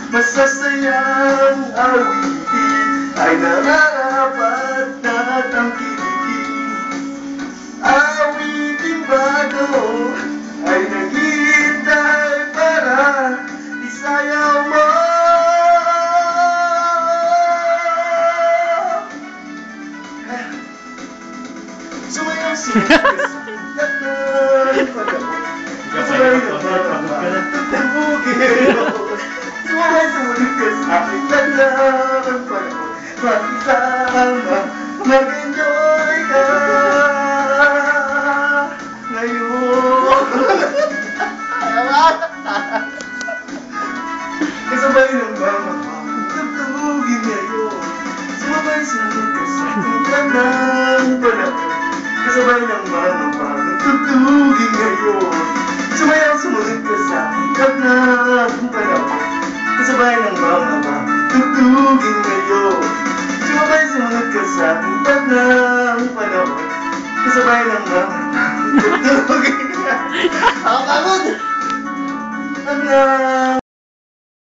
Masasayang awitin ay nararapat na tangkilikin. Awitin bago ay naghihintay para isayaw mo. Sumayaw siya sa ng panahon. Sumayaw na parang tutubugin ako. Sumunod ka sa akin ng panahon. Makisama, mag-enjoy ka ngayon. Kasabay ng mga tutubugin ngayon. Sumunod ka sa akin ng panahon. Kasabay ng mga tutugin ngayon. Sumunod ka sa hingkap ng panahon. Kasabay ng mga tutugin ngayon. Sumunod ka sa hingkap ng panahon. Kasabay ng mga tutugin ngayon.